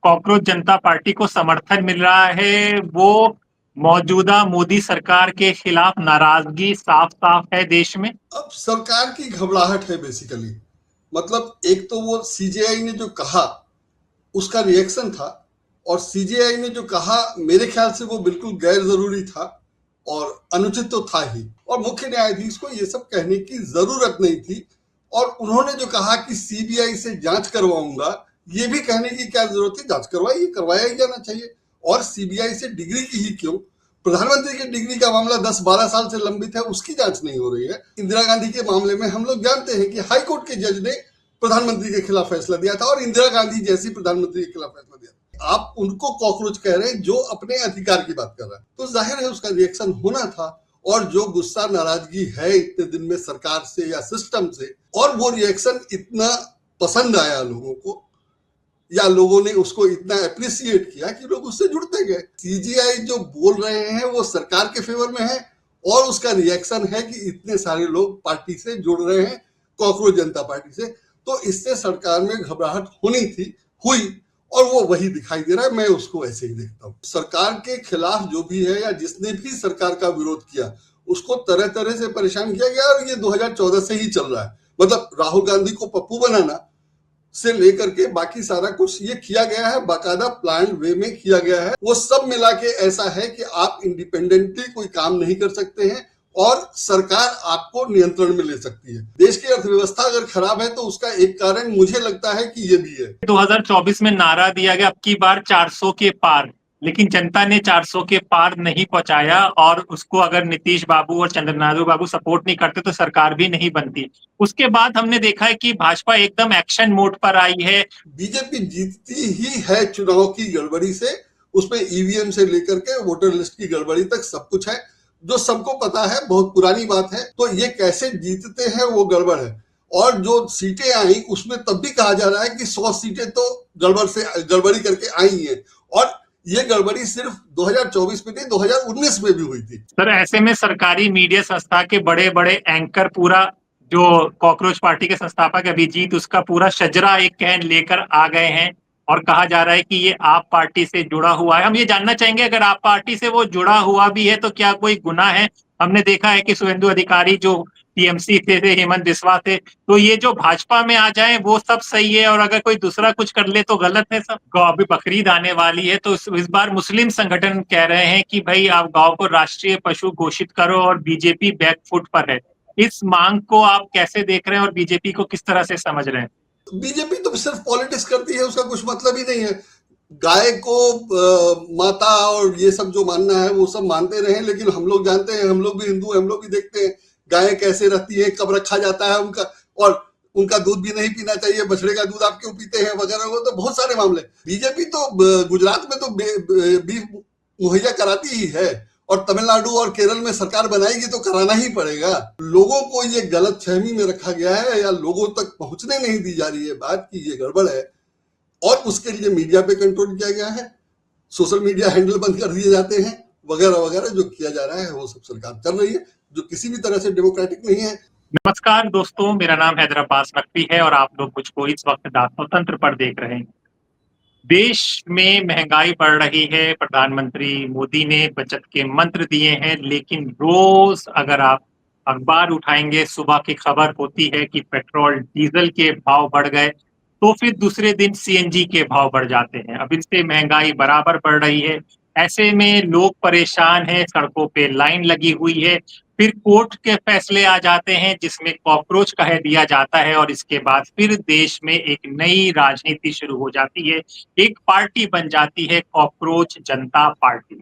Cockroach जनता party को समर्थन मिल रहा है, वो मौजूदा मोदी सरकार के खिलाफ नाराजगी साफ-साफ है देश में। अब सरकार की घबराहट है बेसिकली। मतलब एक तो वो सीजेआई ने जो कहा उसका रिएक्शन था, और सीजेआई ने जो कहा मेरे ख्याल से वो बिल्कुल गैर जरूरी था और अनुचित तो था ही, और मुख्य न्यायाधीश को ये सब कहने की जरूरत नहीं थी। और उन्होंने जो कहा कि सीबीआई से जांच करवाऊंगा, ये भी कहने की क्या जरूरत थी? जांच करवाइए, करवाया ही जाना चाहिए। और सीबीआई से डिग्री की ही क्यों? प्रधानमंत्री की डिग्री का मामला 10-12 साल से लंबित है, उसकी जांच नहीं हो रही है। इंदिरा गांधी के मामले में हम लोग जानते हैं कि हाई कोर्ट के जज ने प्रधानमंत्री के खिलाफ फैसला दिया था, और इंदिरा गांधी जैसी प्रधानमंत्री के खिलाफ फैसला दिया था। आप उनको कॉकरोच कह रहे हैं जो अपने अधिकार की बात कर रहा है, तो जाहिर है उसका रिएक्शन होना था। और जो गुस्सा नाराजगी है इतने दिन में सरकार से या सिस्टम से, और वो रिएक्शन इतना पसंद आया लोगों को, या लोगों ने उसको इतना अप्रिशिएट किया कि लोग उससे जुड़ते गए। सीजीआई जो बोल रहे हैं वो सरकार के फेवर में है, और उसका रिएक्शन है कि इतने सारे लोग पार्टी से जुड़ रहे हैं, कॉकरोच जनता पार्टी से। तो इससे सरकार में घबराहट होनी थी, हुई, और वो वही दिखाई दे रहा है। मैं उसको ऐसे ही देखता हूँ। सरकार के खिलाफ जो भी है या जिसने भी सरकार का विरोध किया, उसको तरह तरह से परेशान किया गया, और ये 2014 से ही चल रहा है। मतलब राहुल गांधी को पप्पू बनाना से लेकर के बाकी सारा कुछ ये किया गया है, बाकायदा प्लान वे में किया गया है। वो सब मिला के ऐसा है कि आप इंडिपेंडेंटली कोई काम नहीं कर सकते हैं, और सरकार आपको नियंत्रण में ले सकती है। देश की अर्थव्यवस्था अगर खराब है तो उसका एक कारण मुझे लगता है कि ये भी है। 2024 में नारा दिया गया अब की बार 400 के पार, लेकिन जनता ने 400 के पार नहीं पहुंचाया, और उसको अगर नीतीश बाबू और चंद्रनादु बाबू सपोर्ट नहीं करते तो सरकार भी नहीं बनती। उसके बाद हमने देखा है कि भाजपा एकदम एक्शन मोड पर आई है। बीजेपी जीतती ही है चुनाव की गड़बड़ी से, उसमें ईवीएम से लेकर के वोटर लिस्ट की गड़बड़ी तक सब कुछ है, जो सबको पता है, बहुत पुरानी बात है। तो ये कैसे जीतते हैं वो गड़बड़ है। और जो सीटें आई उसमें तब भी कहा जा रहा है कि 100 सीटें तो गड़बड़ी करके आई हैं, और ये गड़बड़ी सिर्फ 2024 में नहीं, 2019 में भी हुई थी। सर, ऐसे में सरकारी मीडिया संस्था के बड़े बड़े एंकर पूरा, जो कॉकरोच पार्टी के संस्थापक अभिजीत, उसका पूरा शजरा एक कैन लेकर आ गए हैं, और कहा जा रहा है कि ये आप पार्टी से जुड़ा हुआ है। हम ये जानना चाहेंगे, अगर आप पार्टी से वो जुड़ा हुआ भी है तो क्या कोई गुनाह है? हमने देखा है कि शुभेंदु अधिकारी जो टीएमसी थे, हेमंत बिस्वा थे, तो ये जो भाजपा में आ जाए वो सब सही है, और अगर कोई दूसरा कुछ कर ले तो गलत है सब। अभी बकरीद आने वाली है, तो इस बार मुस्लिम संगठन कह रहे हैं कि भाई आप गांव को राष्ट्रीय पशु घोषित करो, और बीजेपी बैकफुट पर है। इस मांग को आप कैसे देख रहे हैं और बीजेपी को किस तरह से समझ रहे हैं? बीजेपी तो सिर्फ पॉलिटिक्स करती है, उसका कुछ मतलब ही नहीं है। गाय को माता और ये सब जो मानना है वो सब मानते रहे, लेकिन हम लोग जानते हैं, हम लोग भी हिंदू हैं, हम लोग भी देखते हैं गायें कैसे रहती है, कब रखा जाता है उनका, और उनका दूध भी नहीं पीना चाहिए, बछड़े का दूध आप क्यों पीते हैं वगैरह। वो तो बहुत सारे मामले। बीजेपी तो गुजरात में तो बीफ मुहैया कराती ही है, और तमिलनाडु और केरल में सरकार बनाएगी तो कराना ही पड़ेगा। लोगों को ये गलत फहमी में रखा गया है, या लोगों तक पहुंचने नहीं दी जा रही है बात कि ये गड़बड़ है, और उसके लिए मीडिया पे कंट्रोल किया गया है, सोशल मीडिया हैंडल बंद कर दिए जाते हैं, वगैरह वगैरह जो किया जा रहा है वो सब सरकार कर रही है, जो किसी भी तरह से डेमोक्रेटिक नहीं है। नमस्कार दोस्तों, मेरा नाम हैदर अब्बास नकवी है, और आप लोग मुझको इस वक्त स्वतंत्र पर देख रहे हैं। देश में महंगाई बढ़ रही है, प्रधानमंत्री मोदी ने बचत के मंत्र दिए हैं, लेकिन रोज अगर आप अखबार उठाएंगे, सुबह की खबर होती है कि पेट्रोल डीजल के भाव बढ़ गए, तो फिर दूसरे दिन सीएनजी के भाव बढ़ जाते हैं। अब इससे महंगाई बराबर बढ़ रही है। ऐसे में लोग परेशान हैं, सड़कों पे लाइन लगी हुई है। फिर कोर्ट के फैसले आ जाते हैं जिसमें कॉकरोच कह दिया जाता है, और इसके बाद फिर देश में एक नई राजनीति शुरू हो जाती है। एक पार्टी बन जाती है कॉकरोच जनता पार्टी।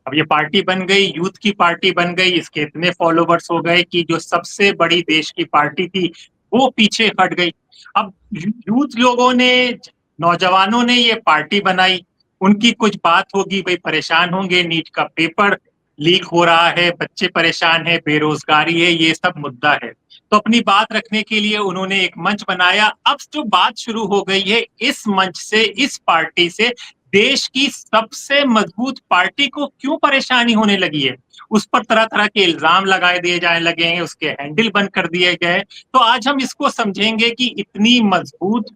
अब ये पार्टी बन गई, यूथ की पार्टी बन गई, इसके इतने फॉलोवर्स हो गए कि जो सबसे बड़ी देश की पार्टी थी वो पीछे हट गई। अब यूथ लोगों ने, नौजवानों ने ये पार्टी बनाई, उनकी कुछ बात होगी, भाई परेशान होंगे, नीट का पेपर लीक हो रहा है, बच्चे परेशान है, बेरोजगारी है, ये सब मुद्दा है। तो अपनी बात रखने के लिए उन्होंने एक मंच बनाया। अब जो बात शुरू हो गई है, इस मंच से, इस पार्टी से देश की सबसे मजबूत पार्टी को क्यों परेशानी होने लगी है? उस पर तरह तरह के इल्जाम लगाए दिए जाने लगे हैं, उसके हैंडल बंद कर दिए गए। तो आज हम इसको समझेंगे कि इतनी मजबूत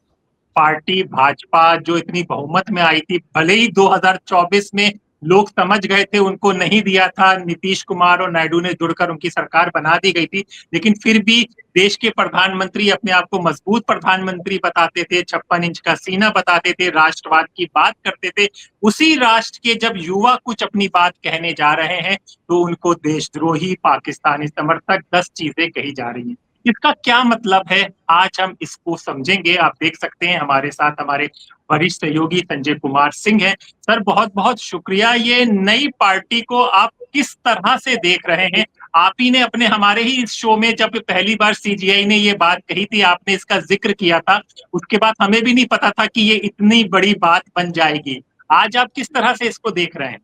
पार्टी भाजपा जो इतनी बहुमत में आई थी, भले ही 2024 में लोग समझ गए थे, उनको नहीं दिया था, नीतीश कुमार और नायडू ने जुड़कर उनकी सरकार बना दी गई थी, लेकिन फिर भी देश के प्रधानमंत्री अपने आप को मजबूत प्रधानमंत्री बताते थे, 56 इंच का सीना बताते थे, राष्ट्रवाद की बात करते थे। उसी राष्ट्र के जब युवा कुछ अपनी बात कहने जा रहे हैं, तो उनको देशद्रोही, पाकिस्तानी समर्थक, 10 चीजें कही जा रही हैं। इसका क्या मतलब है, आज हम इसको समझेंगे। आप देख सकते हैं हमारे साथ हमारे वरिष्ठ सहयोगी संजय कुमार सिंह हैं। सर, बहुत बहुत शुक्रिया। ये नई पार्टी को आप किस तरह से देख रहे हैं? आप ही ने अपने हमारे ही इस शो में जब पहली बार सीजीआई ने ये बात कही थी, आपने इसका जिक्र किया था, उसके बाद हमें भी नहीं पता था कि ये इतनी बड़ी बात बन जाएगी। आज आप किस तरह से इसको देख रहे हैं?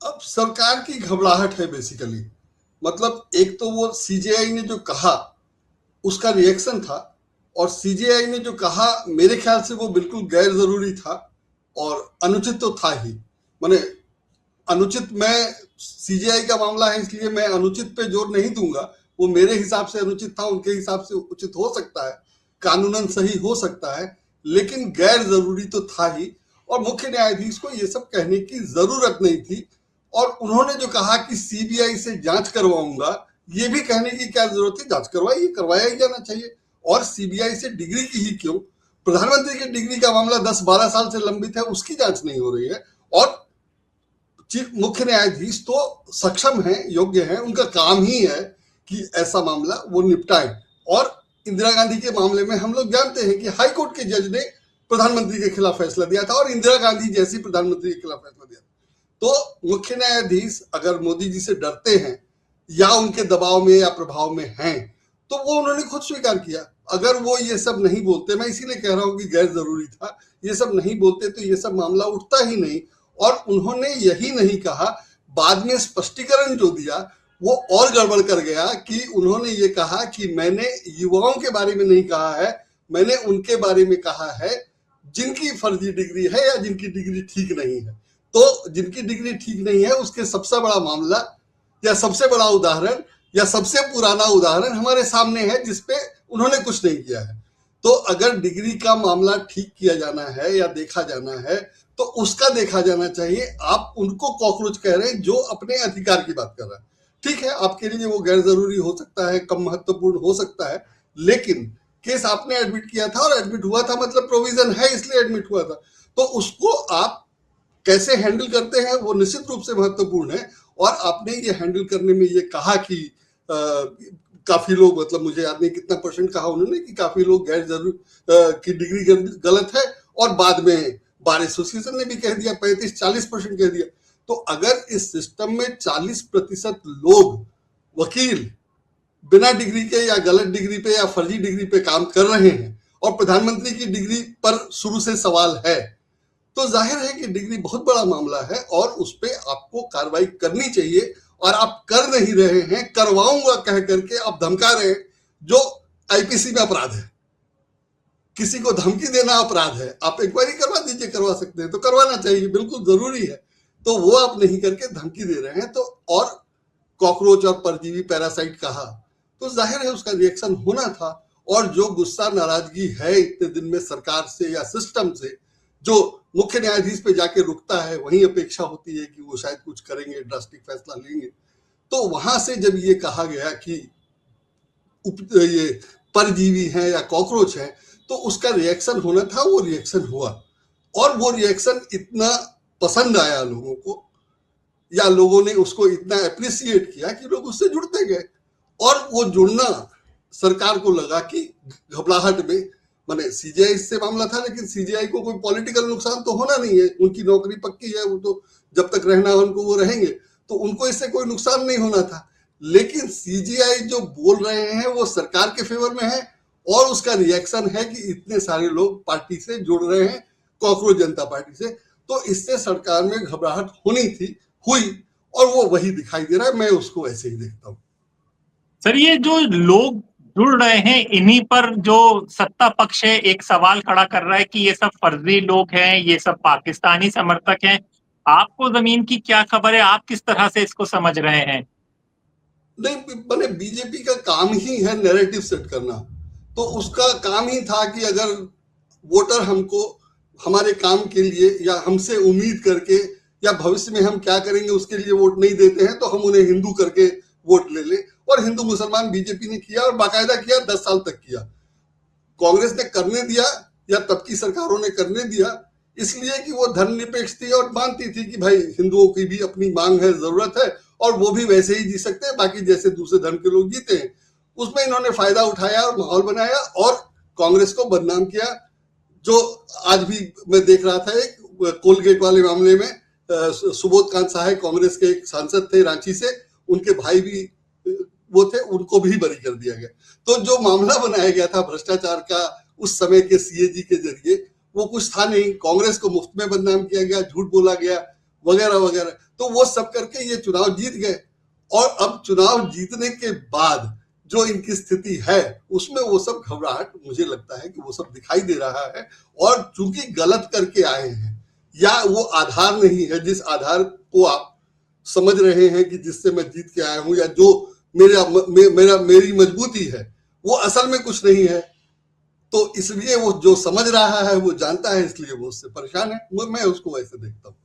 अब सरकार की घबराहट है बेसिकली। मतलब एक तो वो सीजेआई ने जो कहा उसका रिएक्शन था, और सीजेआई ने जो कहा मेरे ख्याल से वो बिल्कुल गैर जरूरी था और अनुचित तो था ही। माने अनुचित, मैं सीजेआई का मामला है इसलिए मैं अनुचित पे जोर नहीं दूंगा। वो मेरे हिसाब से अनुचित था, उनके हिसाब से उचित हो सकता है, कानूनन सही हो सकता है, लेकिन गैर जरूरी तो था ही। और मुख्य न्यायाधीश को ये सब कहने की जरूरत नहीं थी। और उन्होंने जो कहा कि सीबीआई से जांच करवाऊंगा, ये भी कहने की क्या जरूरत है? जांच करवाइए, करवाया ही जाना चाहिए। और सीबीआई से डिग्री की ही क्यों? प्रधानमंत्री की डिग्री का मामला 10-12 साल से लंबित है, उसकी जांच नहीं हो रही है। और चीफ मुख्य न्यायाधीश तो सक्षम है, योग्य है, उनका काम ही है कि ऐसा मामला वो निपटाए। और इंदिरा गांधी के मामले में हम लोग जानते हैं कि हाई कोर्ट के जज ने प्रधानमंत्री के खिलाफ फैसला दिया था, और इंदिरा गांधी जैसी प्रधानमंत्री के खिलाफ फैसला दिया था। तो मुख्य न्यायाधीश अगर मोदी जी से डरते हैं या उनके दबाव में या प्रभाव में हैं, तो वो उन्होंने खुद स्वीकार किया। अगर वो ये सब नहीं बोलते, मैं इसीलिए कह रहा हूं कि गैर जरूरी था, ये सब नहीं बोलते तो ये सब मामला उठता ही नहीं। और उन्होंने यही नहीं कहा, बाद में स्पष्टीकरण जो दिया वो और गड़बड़ कर गया कि उन्होंने ये कहा कि मैंने युवाओं के बारे में नहीं कहा है, मैंने उनके बारे में कहा है जिनकी फर्जी डिग्री है या जिनकी डिग्री ठीक नहीं है। तो जिनकी डिग्री ठीक नहीं है उसके सबसे बड़ा मामला या सबसे बड़ा उदाहरण या सबसे पुराना उदाहरण हमारे सामने है, जिसपे उन्होंने कुछ नहीं किया है। तो अगर डिग्री का मामला ठीक किया जाना है या देखा जाना है तो उसका देखा जाना चाहिए। आप उनको कॉकरोच कह रहे हैं जो अपने अधिकार की बात कर रहा है। ठीक है, आपके लिए वो गैर जरूरी हो सकता है, कम महत्वपूर्ण हो सकता है, लेकिन केस आपने एडमिट किया था और एडमिट हुआ था, मतलब प्रोविजन है इसलिए एडमिट हुआ था। तो उसको आप कैसे हैंडल करते हैं वो निश्चित रूप से महत्वपूर्ण है। और आपने ये हैंडल करने में ये कहा कि काफी लोग, मतलब मुझे याद नहीं कितना परसेंट कहा उन्होंने, कि काफी लोग गैर जरूरी की डिग्री गलत है, और बाद में बार एसोसिएशन ने भी कह दिया 35-40% कह दिया। तो अगर इस सिस्टम में 40% लोग वकील बिना डिग्री के या गलत डिग्री पे या फर्जी डिग्री पे काम कर रहे हैं और प्रधानमंत्री की डिग्री पर शुरू से सवाल है, तो जाहिर है कि डिग्री बहुत बड़ा मामला है और उस पर आपको कार्रवाई करनी चाहिए। और आप कर नहीं रहे हैं, करवाऊंगा कह करके आप धमका रहे हैं, जो आईपीसी में अपराध है। किसी को धमकी देना अपराध है। आप इंक्वायरी करवा दीजिए, करवा सकते हैं तो करवाना चाहिए, बिल्कुल जरूरी है। तो वो आप नहीं करके धमकी दे रहे हैं। तो और कॉकरोच और परजीवी पैरासाइट कहा तो जाहिर है उसका रिएक्शन होना था। और जो गुस्सा नाराजगी है इतने दिन में सरकार से या सिस्टम से, जो मुख्य न्यायाधीश पे जाके रुकता है, वही अपेक्षा होती है कि वो शायद कुछ करेंगे, ड्रास्टिक फैसला लेंगे। तो वहां से जब ये कहा गया कि ये परजीवी हैं या कॉकरोच हैं, तो उसका रिएक्शन होना था, वो रिएक्शन हुआ। और वो रिएक्शन इतना पसंद आया लोगों को, या लोगों ने उसको इतना अप्रिसिएट किया कि लोग उससे जुड़ते गए। और वो जुड़ना सरकार को लगा कि घबराहट में, माने सीजीआई से मामला था, लेकिन सीजीआई को कोई पॉलिटिकल नुकसान तो होना नहीं है, उनकी नौकरी पक्की है, वो तो जब तक रहना है उनको वो रहेंगे, तो उनको इससे कोई नुकसान नहीं होना था। लेकिन सीजीआई जो बोल रहे हैं वो सरकार के फेवर में है, और उसका रिएक्शन है कि इतने सारे लोग पार्टी से जुड़ रहे हैं, कॉकरोच जनता पार्टी से। तो इससे सरकार में घबराहट होनी थी, हुई, और वो वही दिखाई दे रहा है। मैं उसको ऐसे ही देखता हूँ। सर, ये जो लोग जुड़ रहे हैं, इन्हीं पर जो सत्ता पक्ष है एक सवाल खड़ा कर रहा है कि ये सब फर्जी लोग हैं, ये सब पाकिस्तानी समर्थक हैं। आपको जमीन की क्या खबर है? आप किस तरह से इसको समझ रहे हैं? नहीं, मैंने बीजेपी का काम ही है नैरेटिव सेट करना। तो उसका काम ही था कि अगर वोटर हमको हमारे काम के लिए या हमसे उम्मीद करके या भविष्य में हम क्या करेंगे उसके लिए वोट नहीं देते हैं, तो हम उन्हें हिंदू करके वोट ले लें। और हिंदू मुसलमान बीजेपी ने किया और बाकायदा किया, 10 साल तक किया। कांग्रेस ने करने दिया या तब की सरकारों ने करने दिया इसलिए कि वो धर्मनिरपेक्ष थी और मानती थी कि भाई हिंदुओं की भी अपनी मांग है, जरूरत है, और वो भी वैसे ही जी सकते हैं बाकी जैसे दूसरे धर्म के लोग जीते हैं। उसमें इन्होंने फायदा उठाया और माहौल बनाया और कांग्रेस को बदनाम किया। जो आज भी मैं देख रहा था एक कोलगेट वाले मामले में सुबोध कांत साहब कांग्रेस के एक सांसद थे रांची से, उनके भाई भी वो थे, उनको भी बरी कर दिया गया। तो जो मामला बनाया गया था भ्रष्टाचार का उस समय के सीएजी के जरिए, वो कुछ था नहीं। कांग्रेस को मुफ्त में बदनाम किया गया, झूठ बोला गया वगैरह वगैरह। तो वो सब करके ये चुनाव जीत गए और अब चुनाव जीतने के बाद जो इनकी स्थिति है उसमें वो सब घबराहट मुझे लगता है कि वो सब दिखाई दे रहा है। और चूंकि गलत करके आए हैं या वो आधार नहीं है जिस आधार को आप समझ रहे हैं कि जिससे मैं जीत के आया हूं या जो मेरी मजबूती है वो असल में कुछ नहीं है, तो इसलिए वो जो समझ रहा है वो जानता है, इसलिए वो उससे परेशान है। मैं उसको वैसे देखता हूँ।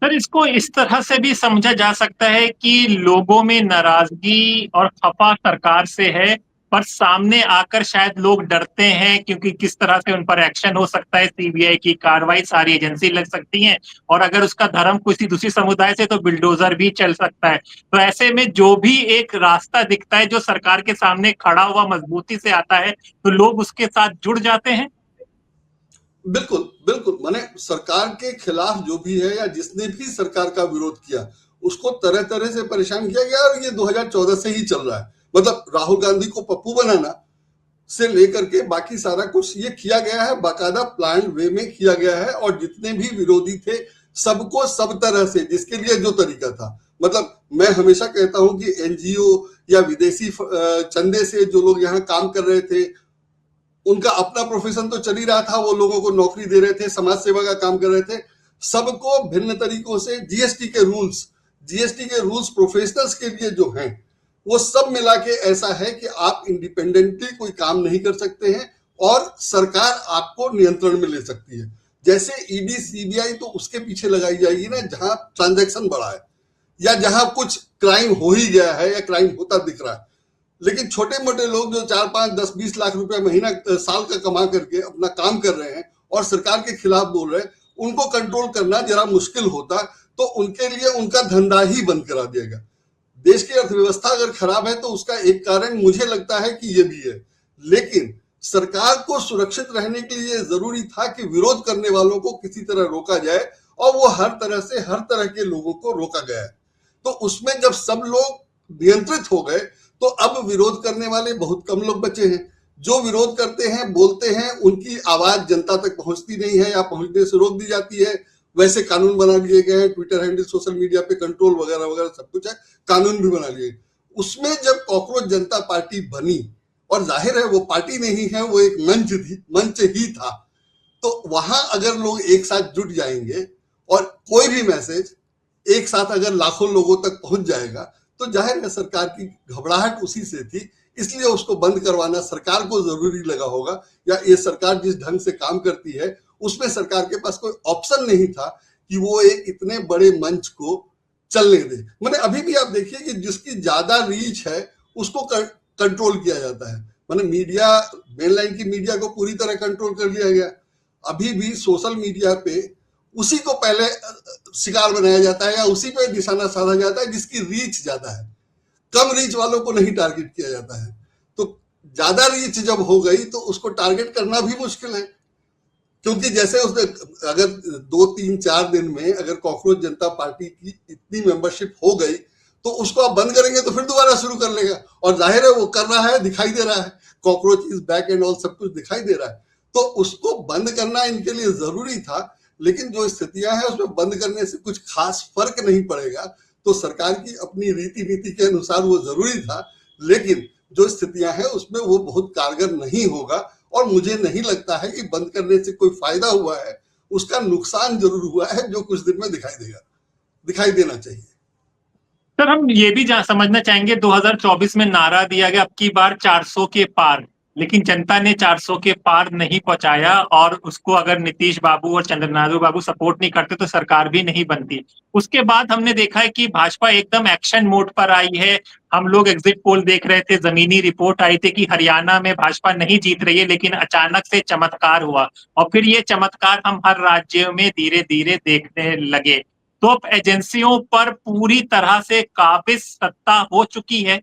सर, इसको इस तरह से भी समझा जा सकता है कि लोगों में नाराजगी और खफा सरकार से है, पर सामने आकर शायद लोग डरते हैं क्योंकि किस तरह से उन पर एक्शन हो सकता है, सीबीआई की कार्रवाई, सारी एजेंसी लग सकती हैं, और अगर उसका धर्म किसी दूसरी समुदाय से तो बिल्डोजर भी चल सकता है। तो ऐसे में जो भी एक रास्ता दिखता है जो सरकार के सामने खड़ा हुआ मजबूती से आता है, तो लोग उसके साथ जुड़ जाते हैं। बिल्कुल बिल्कुल, माने सरकार के खिलाफ जो भी है या जिसने भी सरकार का विरोध किया उसको तरह तरह से परेशान किया गया और ये 2014 से ही चल रहा है। मतलब राहुल गांधी को पप्पू बनाना से लेकर के बाकी सारा कुछ ये किया गया है, बाकायदा प्लान वे में किया गया है। और जितने भी विरोधी थे सबको सब तरह से जिसके लिए जो तरीका था, मतलब मैं हमेशा कहता हूं कि एनजीओ या विदेशी चंदे से जो लोग यहाँ काम कर रहे थे उनका अपना प्रोफेशन तो चल ही रहा था, वो लोगों को नौकरी दे रहे थे, समाज सेवा का काम कर रहे थे, सबको भिन्न तरीकों से जीएसटी के रूल्स प्रोफेशनल्स के लिए जो हैं वो सब मिला के ऐसा है कि आप इंडिपेंडेंटली कोई काम नहीं कर सकते हैं और सरकार आपको नियंत्रण में ले सकती है। जैसे ईडी सीबीआई तो उसके पीछे लगाई जाएगी ना जहां ट्रांजैक्शन बढ़ा है या जहां कुछ क्राइम हो ही गया है या क्राइम होता दिख रहा है। लेकिन छोटे मोटे लोग जो 4, 5, 10, 20 लाख रुपए महीना साल का कमा करके अपना काम कर रहे हैं और सरकार के खिलाफ बोल रहे हैं, उनको कंट्रोल करना जरा मुश्किल होता, तो उनके लिए उनका धंधा ही बंद करा दिया गया। देश की अर्थव्यवस्था अगर खराब है तो उसका एक कारण मुझे लगता है कि ये भी है। लेकिन सरकार को सुरक्षित रहने के लिए जरूरी था कि विरोध करने वालों को किसी तरह रोका जाए और वो हर तरह से हर तरह के लोगों को रोका गया है। तो उसमें जब सब लोग नियंत्रित हो गए तो अब विरोध करने वाले बहुत कम लोग बचे हैं। जो विरोध करते हैं बोलते हैं उनकी आवाज जनता तक पहुंचती नहीं है या पहुंचने से रोक दी जाती है। वैसे कानून बना लिए गए हैं, ट्विटर हैंडल, सोशल मीडिया पे कंट्रोल वगैरह वगैरह सब कुछ है, कानून भी बना लिए। उसमें जब कॉकरोच जनता पार्टी बनी और जाहिर है वो पार्टी नहीं है, वो एक मंच ही था, तो वहां अगर लोग एक साथ जुट जाएंगे और कोई भी मैसेज एक साथ अगर लाखों लोगों तक पहुंच जाएगा तो जाहिर है सरकार की घबराहट उसी से थी, इसलिए उसको बंद करवाना सरकार को जरूरी लगा होगा। या ये सरकार जिस ढंग से काम करती है उसमें सरकार के पास कोई ऑप्शन नहीं था कि वो एक इतने बड़े मंच को चलने दे। मैंने अभी भी आप देखिए कि जिसकी ज्यादा रीच है उसको कंट्रोल किया जाता है। मैंने मीडिया, मेनलाइन की मीडिया को पूरी तरह कंट्रोल कर लिया गया। अभी भी सोशल मीडिया पे उसी को पहले शिकार बनाया जाता है या उसी पे निशाना साधा जाता है जिसकी रीच ज्यादा है। कम रीच वालों को नहीं टारगेट किया जाता है। तो ज्यादा रीच जब हो गई तो उसको टारगेट करना भी मुश्किल है, क्योंकि जैसे उसने अगर 2, 3, 4 दिन में अगर कॉकरोच जनता पार्टी की इतनी मेंबरशिप हो गई तो उसको आप बंद करेंगे तो फिर दोबारा शुरू कर लेगा। और जाहिर है वो कर रहा है, दिखाई दे रहा है, cockroach is back and all सब कुछ दिखाई दे रहा है। तो उसको बंद करना इनके लिए जरूरी था, लेकिन जो स्थितियां हैं उसमें बंद करने से कुछ खास फर्क नहीं पड़ेगा। तो सरकार की अपनी रीति नीति के अनुसार वो जरूरी था, लेकिन जो स्थितियां हैं उसमें वो बहुत कारगर नहीं होगा। और मुझे नहीं लगता है कि बंद करने से कोई फायदा हुआ है, उसका नुकसान जरूर हुआ है जो कुछ दिन में दिखाई देना चाहिए। सर, हम ये भी समझना चाहेंगे, 2024 में नारा दिया गया अब की बार 400 के पार, लेकिन जनता ने 400 के पार नहीं पहुंचाया और उसको अगर नीतीश बाबू और चंद्रनादु बाबू सपोर्ट नहीं करते तो सरकार भी नहीं बनती। उसके बाद हमने देखा है कि भाजपा एकदम एक्शन मोड पर आई है। हम लोग एग्जिट पोल देख रहे थे, जमीनी रिपोर्ट आई थी कि हरियाणा में भाजपा नहीं जीत रही है, लेकिन अचानक से चमत्कार हुआ और फिर ये चमत्कार हम हर राज्य में धीरे धीरे देखने लगे। तो अब एजेंसियों पर पूरी तरह से काबिज सत्ता हो चुकी है।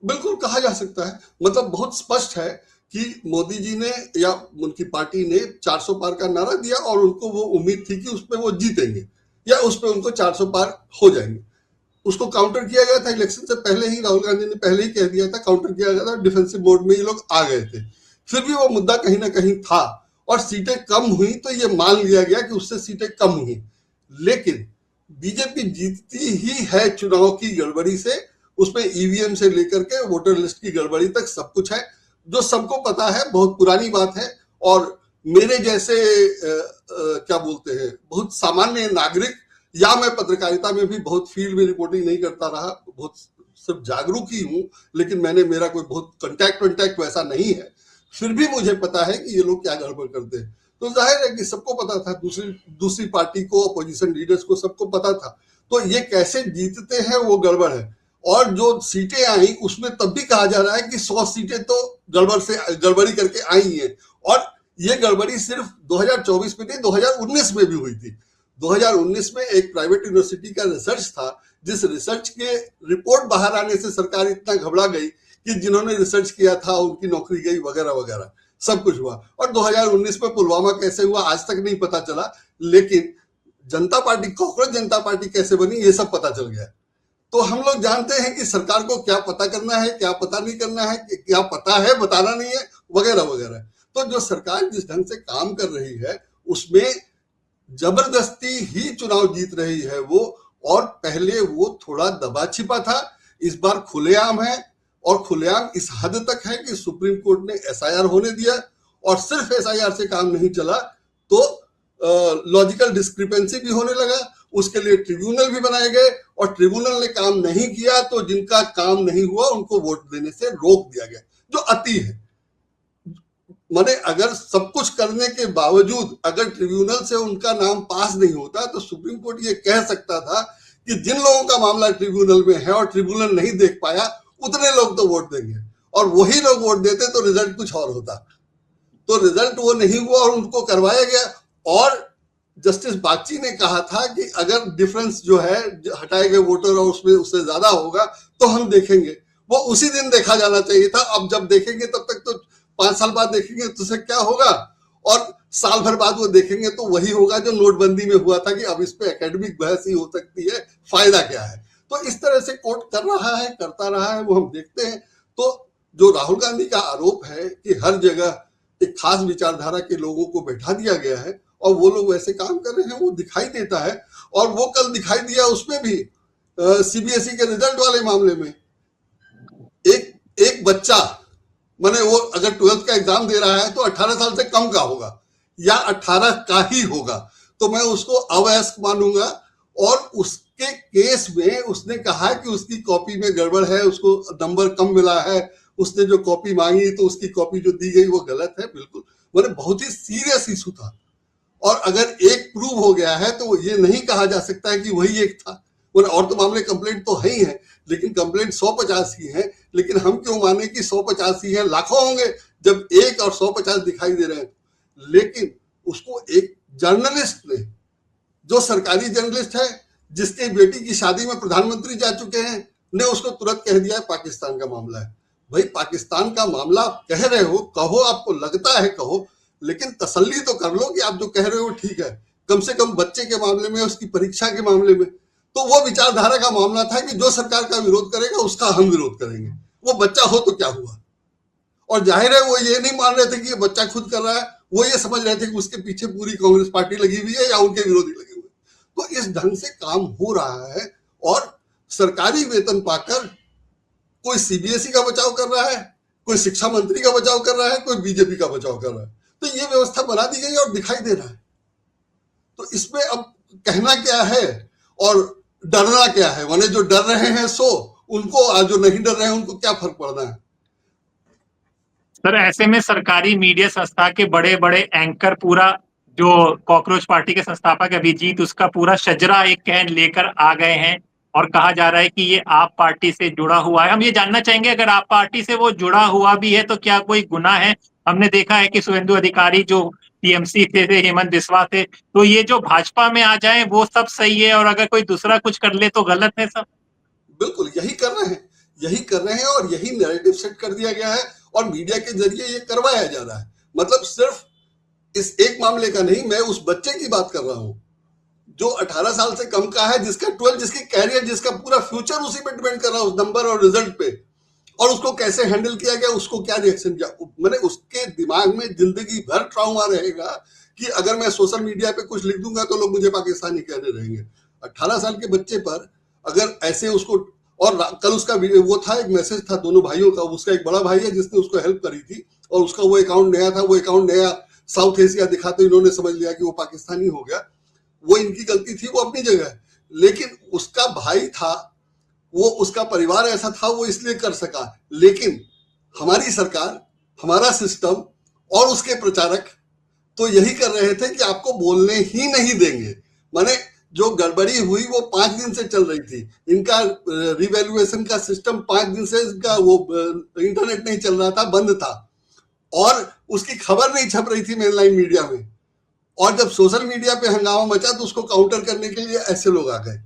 बिल्कुल कहा जा सकता है, मतलब बहुत स्पष्ट है कि मोदी जी ने या उनकी पार्टी ने 400 पार का नारा दिया और उनको वो उम्मीद थी कि उसमें वो जीतेंगे या उसमें उनको 400 पार हो जाएंगे। उसको काउंटर किया गया था इलेक्शन से पहले ही, राहुल गांधी ने पहले ही कह दिया था, काउंटर किया गया था, डिफेंसिव मोड में ये लोग आ गए थे। फिर भी वो मुद्दा कहीं ना कहीं था और सीटें कम हुई तो ये मान लिया गया कि उससे सीटें कम हुई, लेकिन बीजेपी जीतती ही है चुनाव की गड़बड़ी से। उसमें ईवीएम से लेकर के वोटर लिस्ट की गड़बड़ी तक सब कुछ है, जो सबको पता है, बहुत पुरानी बात है। और मेरे जैसे क्या बोलते हैं, बहुत सामान्य नागरिक या मैं पत्रकारिता में भी बहुत फील्ड में रिपोर्टिंग नहीं करता रहा, बहुत सिर्फ जागरूक ही हूं, लेकिन मेरा कोई बहुत कंटैक्ट वैसा नहीं है, फिर भी मुझे पता है कि ये लोग क्या गड़बड़ करते हैं। तो जाहिर है कि सबको पता था, दूसरी पार्टी को, अपोजिशन लीडर्स को सबको पता था। तो ये कैसे जीतते हैं वो गड़बड़ है। और जो सीटें आई उसमें तब भी कहा जा रहा है कि 100 सीटें तो गड़बड़ी करके आई हैं, और ये गड़बड़ी सिर्फ 2024 में नहीं, 2019 में भी हुई थी। 2019 में एक प्राइवेट यूनिवर्सिटी का रिसर्च था, जिस रिसर्च के रिपोर्ट बाहर आने से सरकार इतना घबरा गई कि जिन्होंने रिसर्च किया था उनकी नौकरी गई वगैरह वगैरह, सब कुछ हुआ। और 2019 में पुलवामा कैसे हुआ आज तक नहीं पता चला, लेकिन जनता पार्टी, कॉकरोच जनता पार्टी कैसे बनी ये सब पता चल गया। तो हम लोग जानते हैं कि सरकार को क्या पता करना है, क्या पता नहीं करना है, क्या पता है बताना नहीं है, वगैरह वगैरह। तो जो सरकार जिस ढंग से काम कर रही है उसमें जबरदस्ती ही चुनाव जीत रही है वो, और पहले वो थोड़ा दबा छिपा था, इस बार खुलेआम है। और खुलेआम इस हद तक है कि सुप्रीम कोर्ट ने एसआईआर होने दिया, और सिर्फ एसआईआर से काम नहीं चला तो लॉजिकल डिस्क्रिपेंसी भी होने लगा, उसके लिए ट्रिब्यूनल भी बनाए गए, और ट्रिब्यूनल ने काम नहीं किया तो जिनका काम नहीं हुआ उनको वोट देने से रोक दिया गया, जो अति है। माने अगर सब कुछ करने के बावजूद अगर ट्रिब्यूनल से उनका नाम पास नहीं होता तो सुप्रीम कोर्ट ये कह सकता था कि जिन लोगों का मामला ट्रिब्यूनल में है और ट्रिब्यूनल नहीं देख पाया उतने लोग तो वोट देंगे, और वही लोग वोट देते तो रिजल्ट कुछ और होता। तो रिजल्ट वो नहीं हुआ और उनको करवाया गया। और जस्टिस बागची ने कहा था कि अगर डिफरेंस जो है हटाए गए वोटर और उसमें उससे ज्यादा होगा तो हम देखेंगे, वो उसी दिन देखा जाना चाहिए था। अब जब देखेंगे तब तक तो 5 साल बाद देखेंगे तो उससे क्या होगा, और साल भर बाद वो देखेंगे तो वही होगा जो नोटबंदी में हुआ था कि अब इस पे एकेडमिक बहस ही हो सकती है, फायदा क्या है। तो इस तरह से कोर्ट कर रहा है, करता रहा है, वो हम देखते हैं। तो जो राहुल गांधी का आरोप है कि हर जगह एक खास विचारधारा के लोगों को बैठा दिया गया है और वो लोग वैसे काम कर रहे हैं, वो दिखाई देता है। और वो कल दिखाई दिया उसमें भी सीबीएसई के रिजल्ट वाले मामले में। एक बच्चा, माने वो अगर 12th का एग्जाम दे रहा है तो 18 साल से कम का होगा या 18 का ही होगा, तो मैं उसको अवयस्क मानूंगा। और उसके केस में उसने कहा कि उसकी कॉपी में गड़बड़ है, उसको नंबर कम मिला है, उसने जो कॉपी मांगी तो उसकी कॉपी जो दी गई वो गलत है। बिल्कुल, मैंने बहुत ही सीरियस इशू था। और अगर एक प्रूव हो गया है तो ये नहीं कहा जा सकता है कि वही एक था। और तो मामले कंप्लेंट तो है ही है, लेकिन कंप्लेंट 150 ही है। लेकिन हम क्यों माने कि 150 ही है, लाखों होंगे जब 1 और 150 दिखाई दे रहे हैं। लेकिन उसको एक जर्नलिस्ट ने, जो सरकारी जर्नलिस्ट है, जिसके बेटी की शादी में प्रधानमंत्री जा चुके हैं, ने उसको तुरंत कह दिया है पाकिस्तान का मामला है। भाई पाकिस्तान का मामला आप कह रहे हो, कहो, आपको लगता है कहो, लेकिन तसल्ली तो कर लो कि आप जो कह रहे हो ठीक है। कम से कम बच्चे के मामले में, उसकी परीक्षा के मामले में तो वो विचारधारा का मामला था कि जो सरकार का विरोध करेगा उसका हम विरोध करेंगे, वो बच्चा हो तो क्या हुआ। और जाहिर है वो ये नहीं मान रहे थे कि ये बच्चा खुद कर रहा है, वो ये समझ रहे थे कि उसके पीछे पूरी कांग्रेस पार्टी लगी हुई है या उनके विरोधी लगे हुए। तो इस ढंग से काम हो रहा है, और सरकारी वेतन पाकर कोई सीबीएसई का बचाव कर रहा है, कोई शिक्षा मंत्री का बचाव कर रहा है, कोई बीजेपी का बचाव कर रहा है। तो ये व्यवस्था बना दी गई और दिखाई दे रहा है। तो इसमें अब कहना क्या है और डरना क्या है। माने जो डर रहे हैं सो उनको, जो नहीं डर रहे हैं उनको क्या फर्क पड़ना है। सर ऐसे में सरकारी मीडिया संस्था के बड़े-बड़े एंकर पूरा जो कॉकरोच पार्टी के संस्थापक अभिजीत उसका पूरा शजरा एक कहन लेकर आ गए हैं और कहा जा रहा है कि ये आप पार्टी से जुड़ा हुआ है। हम ये जानना चाहेंगे अगर आप पार्टी से वो जुड़ा हुआ भी है तो क्या कोई गुनाह है? हमने देखा है कि शुभेंदु अधिकारी जो टीएमसी थे, हेमंत बिस्वा थे, तो ये जो भाजपा में आ जाएँ वो सब सही है और अगर कोई दूसरा कुछ कर ले तो गलत है सब? बिल्कुल यही कर रहे हैं, यही कर रहे हैं और यही नैरेटिव सेट कर दिया गया है और मीडिया के जरिए ये करवाया जा रहा है। मतलब सिर्फ इस एक मामले का नहीं, मैं उस बच्चे की बात कर रहा हूं जो 18 साल से कम का है, जिसका 12, जिसकी कैरियर, जिसका पूरा फ्यूचर उसी पे डिपेंड कर रहा है, उस नंबर और रिजल्ट पे, और उसको कैसे हैंडल किया गया, उसको क्या रिएक्शन किया। मैंने उसके दिमाग में जिंदगी भर ट्राउमा रहेगा कि अगर मैं सोशल मीडिया पे कुछ लिख दूंगा तो लोग मुझे पाकिस्तानी कहने रहेंगे। 18 साल के बच्चे पर अगर ऐसे उसको, और कल उसका वो था, एक मैसेज था दोनों भाइयों का, उसका एक बड़ा भाई है जिसने उसको हेल्प करी थी और उसका वो अकाउंट नया था, वो अकाउंट नया साउथ एशिया दिखा तो इन्होंने समझ लिया कि वो पाकिस्तानी हो गया। वो इनकी गलती थी, वो अपनी जगह है, लेकिन उसका भाई था, वो उसका परिवार ऐसा था, वो इसलिए कर सका। लेकिन हमारी सरकार, हमारा सिस्टम और उसके प्रचारक तो यही कर रहे थे कि आपको बोलने ही नहीं देंगे। माने जो गड़बड़ी हुई वो 5 दिन से चल रही थी, इनका रिवैल्यूएशन का सिस्टम 5 दिन से, इनका वो इंटरनेट नहीं चल रहा था, बंद था और उसकी खबर नहीं छप रही थी मेनलाइन मीडिया में। और जब सोशल मीडिया पे हंगामा मचा तो उसको काउंटर करने के लिए ऐसे लोग आ गए।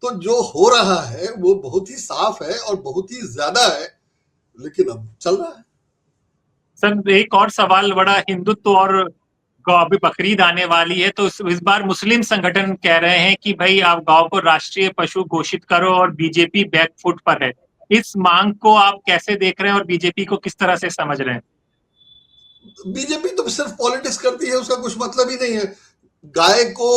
तो जो हो रहा है वो बहुत ही साफ है और बहुत ही ज्यादा है, लेकिन अब चल रहा है। सर एक और सवाल बड़ा, हिंदुत्व और अभी बकरीद आने वाली है तो इस बार मुस्लिम संगठन कह रहे हैं कि भाई आप गांव को राष्ट्रीय पशु घोषित करो और बीजेपी बैकफुट पर है। इस मांग को आप कैसे देख रहे हैं और बीजेपी को किस तरह से समझ रहे हैं? बीजेपी तो सिर्फ पॉलिटिक्स करती है, उसका कुछ मतलब ही नहीं है। गाय को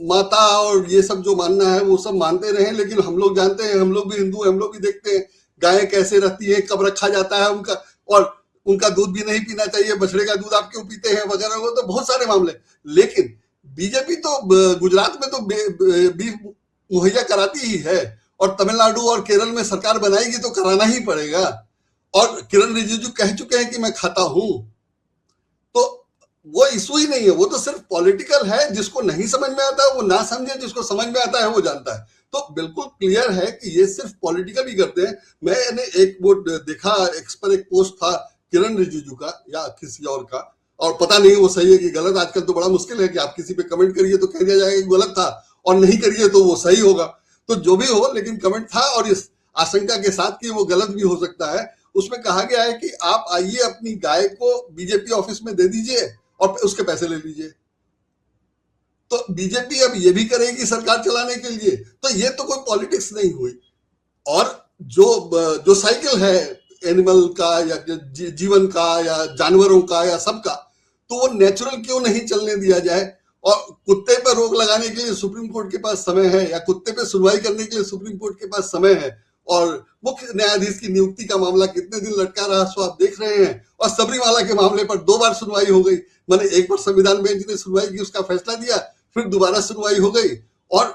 माता और ये सब जो मानना है वो सब मानते रहे, लेकिन हम लोग जानते हैं, हम लोग भी हिंदू हैं, हम लोग भी देखते हैं गाय कैसे रहती है, कब रखा जाता है उनका, और उनका दूध भी नहीं पीना चाहिए, बछड़े का दूध आप क्यों पीते हैं वगैरह, वो तो बहुत सारे मामले। लेकिन बीजेपी तो गुजरात में तो बीफ मुहैया कराती ही है, और तमिलनाडु और केरल में सरकार बनाएगी तो कराना ही पड़ेगा। और किरण रिजिजू कह चुके हैं कि मैं खाता हूं, तो वो इशू ही नहीं है, वो तो सिर्फ पॉलिटिकल है। जिसको नहीं समझ में आता है वो ना समझे, जिसको समझ में आता है वो जानता है। तो बिल्कुल क्लियर है कि ये सिर्फ पॉलिटिकल ही करते हैं। मैंने एक वो देखा, एक्स पर एक पोस्ट था किरण रिजिजू का या किसी और का, और पता नहीं वो सही है कि गलत। आजकल तो बड़ा मुश्किल है कि आप किसी पे कमेंट करिए तो कह दिया जाएगा कि गलत था, और नहीं करिए तो वो सही होगा। तो जो भी हो, लेकिन कमेंट था और इस आशंका के साथ कि वो गलत भी हो सकता है। उसमें कहा गया है कि आप आइए अपनी गाय को बीजेपी ऑफिस में दे दीजिए और उसके पैसे ले लीजिए। तो बीजेपी अब ये भी करेगी सरकार चलाने के लिए, तो ये तो कोई पॉलिटिक्स नहीं हुई। और जो जो साइकिल है एनिमल का या जीवन का या जानवरों का या सबका, तो वो नेचुरल क्यों नहीं चलने दिया जाए। और कुत्ते पर रोक लगाने के लिए सुप्रीम कोर्ट के पास समय है, या कुत्ते पे सुनवाई करने के लिए सुप्रीम कोर्ट के पास समय है। और मुख्य न्यायाधीश की नियुक्ति का मामला कितने दिन लटका रहा सो आप देख रहे हैं। और सबरीमाला के मामले पर 2 बार सुनवाई हो गई। मैंने एक बार संविधान बेंच ने सुनवाई की, उसका फैसला दिया, फिर दोबारा सुनवाई हो गई। और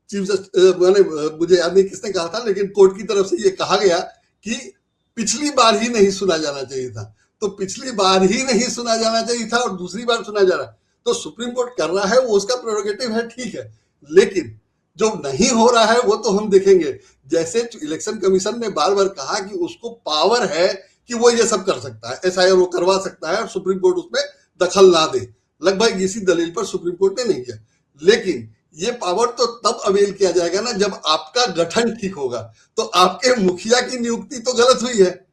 चीफ जस्टिस, मैंने मुझे याद नहीं किसने कहा था, लेकिन कोर्ट की तरफ से ये कहा गया कि पिछली बार ही नहीं सुना जाना चाहिए था। तो पिछली बार ही नहीं सुना जाना चाहिए था और दूसरी बार सुना जा रहा है। तो सुप्रीम कोर्ट कर रहा है, वो उसका प्रेरोगेटिव है, ठीक है। लेकिन जो नहीं हो रहा है वो तो हम देखेंगे। जैसे इलेक्शन कमीशन ने बार बार कहा कि उसको पावर है कि वो ये सब कर सकता है, एसआईआर वो करवा सकता है और सुप्रीम कोर्ट उसमें दखल ना दे, लगभग इसी दलील पर सुप्रीम कोर्ट ने नहीं किया। लेकिन ये पावर तो तब अवेल किया जाएगा ना जब आपका गठन ठीक होगा। तो आपके मुखिया की नियुक्ति तो गलत हुई है,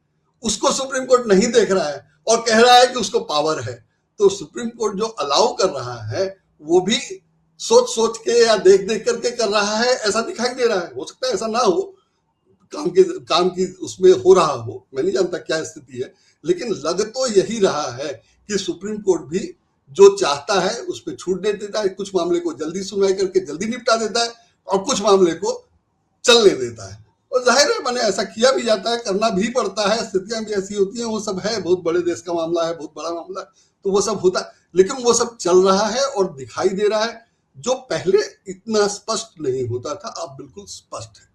उसको सुप्रीम कोर्ट नहीं देख रहा है और कह रहा है कि उसको पावर है। तो सुप्रीम कोर्ट जो अलाउ कर रहा है वो भी सोच सोच के या देख देख करके कर रहा है, ऐसा दिखाई दे रहा है। हो सकता है ऐसा ना हो, काम की उसमें हो रहा हो, मैं नहीं जानता क्या स्थिति है, लेकिन लग तो यही रहा है कि सुप्रीम कोर्ट भी जो चाहता है उस पर छूट दे देता है। कुछ मामले को जल्दी सुनवाई करके जल्दी निपटा देता है और कुछ मामले को चलने देता है। और जाहिर है मैंने ऐसा किया भी जाता है, करना भी पड़ता है, स्थितियां भी ऐसी होती हैं, वो सब है, बहुत बड़े देश का मामला है, बहुत बड़ा मामला है, तो वो सब होता है। लेकिन वो सब चल रहा है और दिखाई दे रहा है, जो पहले इतना स्पष्ट नहीं होता था अब बिल्कुल स्पष्ट है।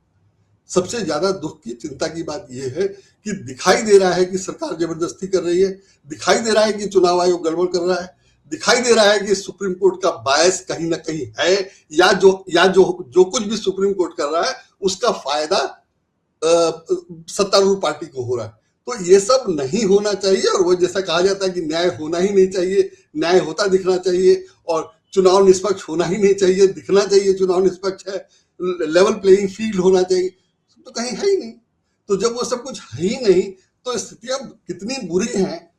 सबसे ज्यादा दुख की चिंता की बात यह है कि दिखाई दे रहा है कि सरकार जबरदस्ती कर रही है, दिखाई दे रहा है कि चुनाव आयोग गड़बड़ कर रहा है, दिखाई दे रहा है कि सुप्रीम कोर्ट का बायस कहीं ना कहीं है, या जो कुछ भी सुप्रीम कोर्ट कर रहा है उसका फायदा सत्तारूढ़ पार्टी को हो रहा है। तो ये सब नहीं होना चाहिए, और वो जैसा कहा जाता है कि न्याय होना ही नहीं चाहिए, न्याय होता दिखना चाहिए, और चुनाव निष्पक्ष होना ही नहीं चाहिए, दिखना चाहिए चुनाव निष्पक्ष है, लेवल प्लेइंग फील्ड होना चाहिए, तो कहीं है ही नहीं। तो जब वो सब कुछ है ही नहीं तो स्थितियां कितनी बुरी हैं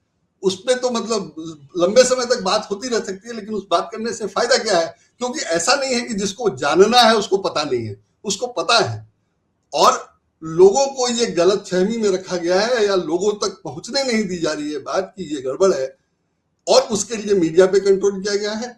उसमें तो मतलब लंबे समय तक बात होती रह सकती है, लेकिन उस बात करने से फायदा क्या है? क्योंकि ऐसा नहीं है कि जिसको जानना है उसको पता नहीं है, उसको पता है, और लोगों को ये गलत फहमी में रखा गया है या लोगों तक पहुंचने नहीं दी जा रही है बात कि ये गड़बड़ है, और उसके लिए मीडिया पे कंट्रोल किया गया है,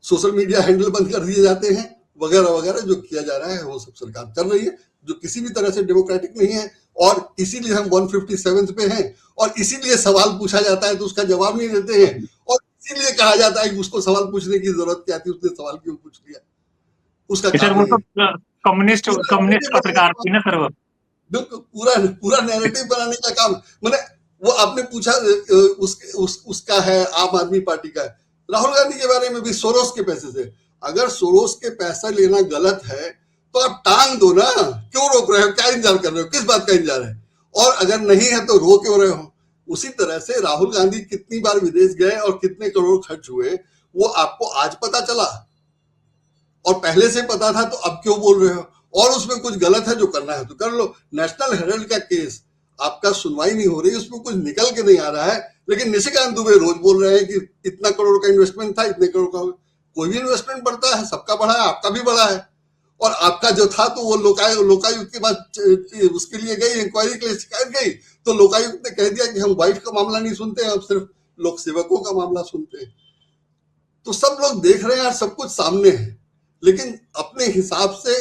सोशल मीडिया हैंडल बंद कर दिए जाते हैं, वगैरह वगैरह जो किया जा रहा है वो सब सरकार कर रही है, जो किसी भी तरह से डेमोक्रेटिक नहीं है। और इसीलिए हम 157 पे हैं, और इसीलिए सवाल पूछा जाता है तो उसका जवाब नहीं देते हैं, और इसीलिए कहा जाता है कि उसको सवाल पूछने की जरूरत क्या थी, उसने सवाल क्यों पूछ लिया, उसका सर वो कारण तो कम्युनिस्ट कम्युनिस्ट पत्रकार थी ना सर वो। बिल्कुल पूरा पूरा नैरेटिव बनाने का काम, मैंने वो आपने पूछा उसका है, आम आदमी पार्टी का है, राहुल गांधी के बारे में भी सोरोस के पैसे से, अगर सोरोस के पैसा लेना गलत है तो आप टांग दो ना, क्यों रोक रहे हो, क्या इंतजार कर रहे हो, किस बात का इंतजार है, और अगर नहीं है तो रो क्यों रहे हो? उसी तरह से राहुल गांधी कितनी बार विदेश गए और कितने करोड़ खर्च हुए वो आपको आज पता चला, और पहले से पता था तो अब क्यों बोल रहे हो? और उसमें कुछ गलत है जो करना है तो कर लो। नेशनल हेराल्ड का केस आपका सुनवाई नहीं हो रही, उसमें कुछ निकल के नहीं आ रहा है, लेकिन निशिकांत दुबे रोज बोल रहे हैं कि इतना करोड़ का इन्वेस्टमेंट था, इतने करोड़ का। कोई भी इन्वेस्टमेंट बढ़ता है, सबका बढ़ा है, आपका भी बढ़ा है, और आपका जो था तो वो लोकायुक्त के बाद उसके लिए गई, इंक्वायरी के लिए शिकायत गई, तो लोकायुक्त ने कह दिया कि हम वाइफ का मामला नहीं सुनते हैं, अब सिर्फ लोक सेवकों का मामला सुनते हैं। तो सब लोग देख रहे हैं, सब कुछ सामने है, लेकिन अपने हिसाब से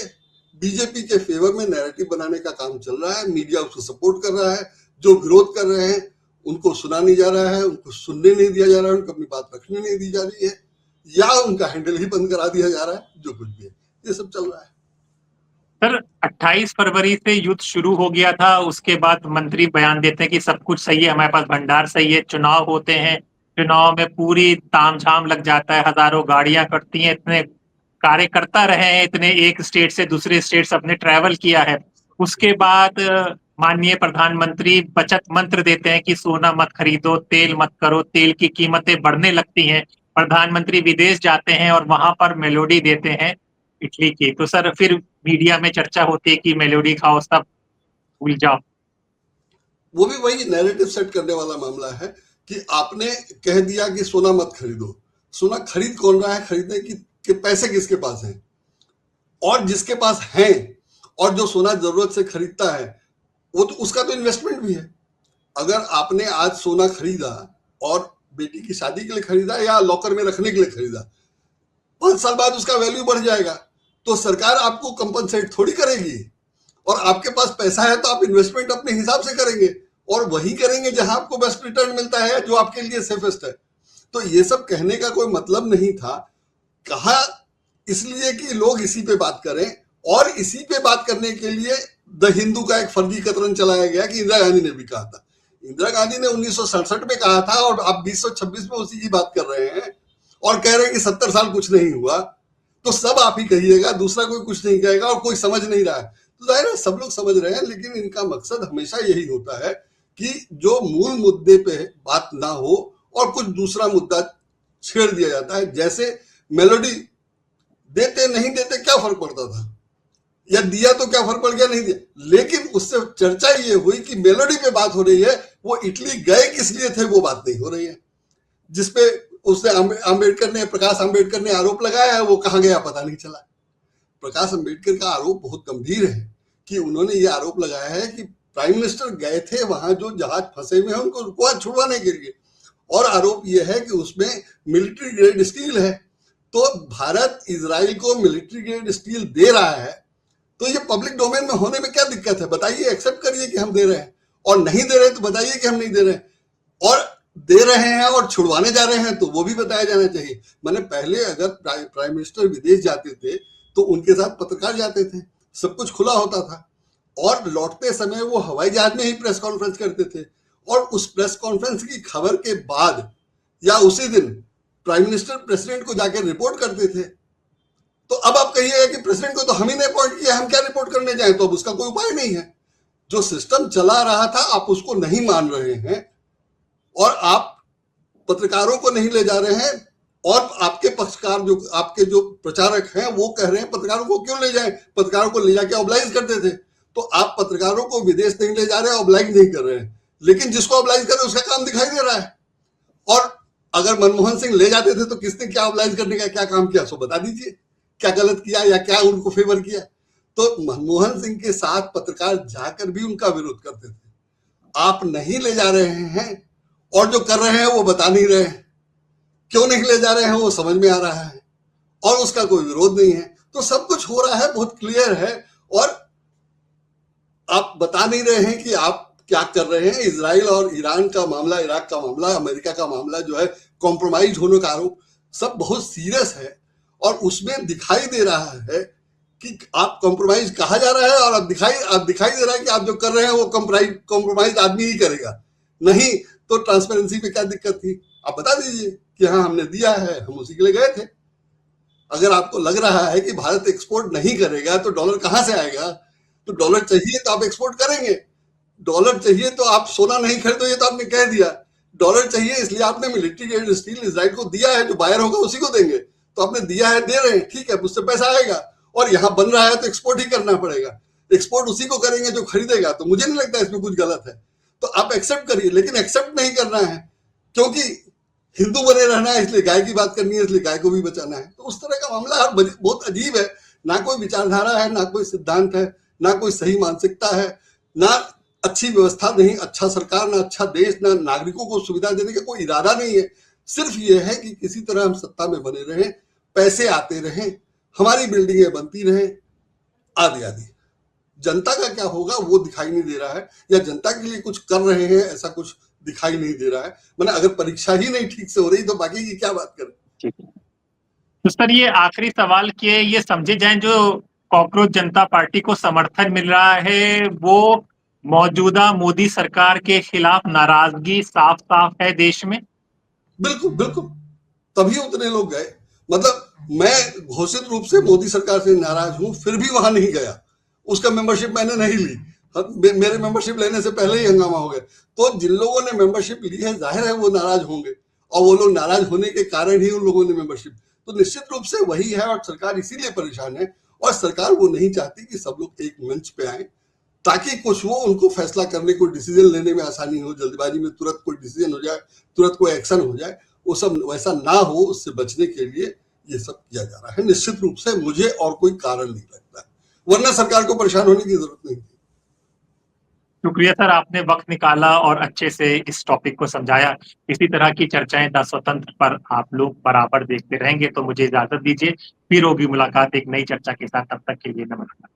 बीजेपी के फेवर में नैरेटिव बनाने का काम चल रहा है, मीडिया उसको सपोर्ट कर रहा है, जो विरोध कर रहे हैं उनको सुना नहीं जा रहा है, उनको सुनने नहीं दिया जा रहा है, उनको अपनी बात रखने नहीं दी जा रही है, या उनका हैंडल ही बंद करा दिया जा रहा है, जो कुछ भी है ये सब चल रहा है। सर 28 फरवरी से युद्ध शुरू हो गया था, उसके बाद मंत्री बयान देते हैं कि सब कुछ सही है, हमारे पास भंडार सही है, चुनाव होते हैं, चुनाव में पूरी तामझाम लग जाता है, हजारों गाड़ियां कटती हैं, इतने कार्यकर्ता रहे हैं, इतने एक स्टेट से दूसरे स्टेट से अपने ट्रैवल किया है। उसके बाद माननीय प्रधानमंत्री बचत मंत्र देते हैं कि सोना मत खरीदो, तेल मत करो, तेल की कीमतें बढ़ने लगती हैं। प्रधानमंत्री विदेश जाते हैं और वहां पर मेलोडी देते हैं इटली की, तो सर फिर मीडिया में चर्चा होती है कि मेलोडी खाओ सब भूल जाओ। वो भी वही नैरेटिव सेट करने वाला मामला है कि आपने कह दिया कि सोना मत खरीदो, सोना खरीद कौन रहा है, खरीदने कि पैसे किसके पास हैं, और जिसके पास हैं और जो सोना जरूरत से खरीदता है वो तो उसका तो इन्वेस्टमेंट भी है। अगर आपने आज सोना खरीदा और बेटी की शादी के लिए खरीदा या लॉकर में रखने के लिए खरीदा, 5 साल बाद उसका वैल्यू बढ़ जाएगा, तो सरकार आपको कंपनसेट थोड़ी करेगी, और आपके पास पैसा है तो आप इन्वेस्टमेंट अपने हिसाब से करेंगे, और वही करेंगे जहां आपको बेस्ट रिटर्न मिलता है, जो आपके लिए सेफेस्ट है। तो ये सब कहने का कोई मतलब नहीं था, कहा इसलिए कि लोग इसी पे बात करें, और इसी पे बात करने के लिए द हिंदू का एक फर्जी कतरन चलाया गया कि इंदिरा गांधी ने भी कहा था। इंदिरा गांधी ने 1967 में कहा था, और आप 2026 में उसी की बात कर रहे हैं और कह रहे हैं कि 70 साल कुछ नहीं हुआ, तो सब आप ही कहिएगा, दूसरा कोई कुछ नहीं कहेगा, और कोई समझ नहीं रहा है। तो जाहिर है सब लोग समझ रहे हैं, लेकिन इनका मकसद हमेशा यही होता है कि जो मूल मुद्दे पे बात ना हो और कुछ दूसरा मुद्दा छेड़ दिया जाता है। जैसे मेलोडी देते नहीं देते क्या फर्क पड़ता था, या दिया तो क्या फर्क पड़ गया, नहीं दिया, लेकिन उससे चर्चा ये हुई कि मेलोडी पे बात हो रही है, वो इटली गए किस लिए थे वो बात नहीं हो रही है। जिसपे उसने अम्बेडकर ने, प्रकाश अम्बेडकर ने आरोप लगाया है, वो कहाँ गया पता नहीं चला। प्रकाश अम्बेडकर का आरोप बहुत गंभीर है कि उन्होंने ये आरोप लगाया है कि प्राइम मिनिस्टर गए थे वहां, जो जहाज फंसे हुए हैं उनको रुकवा छुड़वाने के लिए, और आरोप यह है कि उसमें मिलिट्री ग्रेड स्टील है। तो भारत इजराइल को मिलिट्री ग्रेड स्टील दे रहा है, तो ये पब्लिक डोमेन में होने में क्या दिक्कत है? बताइए, एक्सेप्ट करिए कि हम दे रहे हैं, और नहीं दे रहे तो बताइए कि हम नहीं दे रहे हैं, और दे रहे हैं और छुड़वाने जा रहे हैं तो वो भी बताया जाना चाहिए। मैंने पहले अगर प्राइम मिनिस्टर विदेश जाते थे तो उनके साथ पत्रकार जाते थे, सब कुछ खुला होता था, और लौटते समय वो हवाई जहाज में ही प्रेस कॉन्फ्रेंस करते थे, और उस प्रेस कॉन्फ्रेंस की खबर के बाद या उसी दिन प्राइम मिनिस्टर प्रेसिडेंट को जाकर रिपोर्ट करते थे। तो अब आप कहिएगा कि प्रेसिडेंट को तो हम ही ने अपॉइंट किया, हम क्या रिपोर्ट करने जाएं, तो अब उसका कोई उपाय नहीं है। जो सिस्टम चला रहा था आप उसको नहीं मान रहे हैं, और आप पत्रकारों को नहीं ले जा रहे हैं, और आपके पक्षकार जो आपके जो प्रचारक हैं वो कह रहे हैं पत्रकारों को क्यों ले जाएं, पत्रकारों को ले जाके ऑब्लाइज करते थे। तो आप पत्रकारों को विदेश नहीं ले जा रहे, ऑब्लाइज नहीं कर रहे हैं, लेकिन जिसको ऑब्लाइज कर रहे हैं उसका काम दिखाई दे रहा है। और अगर मनमोहन सिंह ले जाते थे तो किसने क्या ऑब्लाइज करने का क्या काम किया, सो बता दीजिए, क्या गलत किया या क्या उनको फेवर किया। तो मनमोहन सिंह के साथ पत्रकार जाकर भी उनका विरोध करते थे। आप नहीं ले जा रहे हैं, और जो कर रहे हैं वो बता नहीं रहे हैं, क्यों नहीं ले जा रहे हैं वो समझ में आ रहा है, और उसका कोई विरोध नहीं है। तो सब कुछ हो रहा है, बहुत क्लियर है, और आप बता नहीं रहे हैं कि आप क्या कर रहे हैं। इजराइल और ईरान का मामला, इराक का मामला, अमेरिका का मामला जो है, कॉम्प्रोमाइज होने का आरोप, सब बहुत सीरियस है, और उसमें दिखाई दे रहा है कि आप कॉम्प्रोमाइज कहा जा रहा है, और अब दिखाई दे रहा है कि आप जो कर रहे हैं वो कॉम्प्रोमाइज आदमी ही करेगा। नहीं तो ट्रांसपेरेंसी पे क्या दिक्कत थी, आप बता दीजिए कि हाँ हमने दिया है, हम उसी के लिए गए थे। अगर आपको लग रहा है कि भारत एक्सपोर्ट नहीं करेगा तो डॉलर कहां से आएगा, तो डॉलर चाहिए तो आप एक्सपोर्ट करेंगे, डॉलर चाहिए तो आप सोना नहीं खरीदो, ये तो आपने कह दिया। डॉलर चाहिए इसलिए आपने मिलिट्री ग्रेड स्टील इजराइल को दिया है, जो बायर होगा उसी को देंगे। तो आपने दिया है, दे रहे हैं, ठीक है, उससे पैसा आएगा, और यहाँ बन रहा है तो एक्सपोर्ट ही करना पड़ेगा, एक्सपोर्ट उसी को करेंगे जो खरीदेगा। तो मुझे नहीं लगता इसमें कुछ गलत है, तो आप एक्सेप्ट करिए, लेकिन एक्सेप्ट नहीं करना है क्योंकि हिंदू बने रहना है, इसलिए गाय की बात करनी है, इसलिए गाय को भी बचाना है। तो उस तरह का मामला बहुत अजीब है, ना कोई विचारधारा है, ना कोई सिद्धांत है, ना कोई सही मानसिकता है, ना अच्छी व्यवस्था, नहीं अच्छा सरकार, ना अच्छा देश, ना नागरिकों को सुविधा देने का कोई इरादा नहीं है। सिर्फ ये है कि किसी तरह हम सत्ता में बने रहें, पैसे आते रहें, हमारी बिल्डिंगें बनती रहें, आदि आदि। जनता का क्या होगा वो दिखाई नहीं दे रहा है, या जनता के लिए कुछ कर रहे हैं ऐसा कुछ दिखाई नहीं दे रहा है। मैंने अगर परीक्षा ही नहीं ठीक से हो रही तो बाकी की क्या बात करें। ठीक है। तो सर ये आखिरी सवाल कि ये समझे जाए जो कॉकरोच जनता पार्टी को समर्थन मिल रहा है वो मौजूदा मोदी सरकार के खिलाफ नाराजगी साफ साफ है देश में। बिल्कुल बिल्कुल, तभी उतने लोग गए। मतलब मैं घोषित रूप से मोदी सरकार से नाराज हूं, फिर भी वहां नहीं गया, उसका मेंबरशिप मैंने नहीं ली, मेरे मेंबरशिप लेने से पहले ही हंगामा हो गया। तो जिन लोगों ने मेंबरशिप ली है जाहिर है वो नाराज होंगे, और वो लोग नाराज होने के कारण ही उन लोगों ने मेंबरशिप, तो निश्चित रूप से वही है, और सरकार इसीलिए परेशान है। और सरकार वो नहीं चाहती कि सब लोग एक मंच पे आए, ताकि कुछ वो उनको फैसला करने को, डिसीजन लेने में आसानी हो, जल्दबाजी में तुरंत कोई डिसीजन हो जाए, तुरंत कोई एक्शन हो जाए, वो सब वैसा ना हो। उससे बचने के लिए ये सब किया जा रहा है, निश्चित रूप से मुझे और कोई कारण नहीं लगता, वरना सरकार को परेशान होने की जरूरत नहीं थी। शुक्रिया सर, आपने वक्त निकाला और अच्छे से इस टॉपिक को समझाया। इसी तरह की चर्चाएं द स्वतंत्र पर आप लोग बराबर देखते रहेंगे, तो मुझे इजाजत दीजिए, फिर होगी मुलाकात एक नई चर्चा के साथ, तब तक के लिए नमस्कार।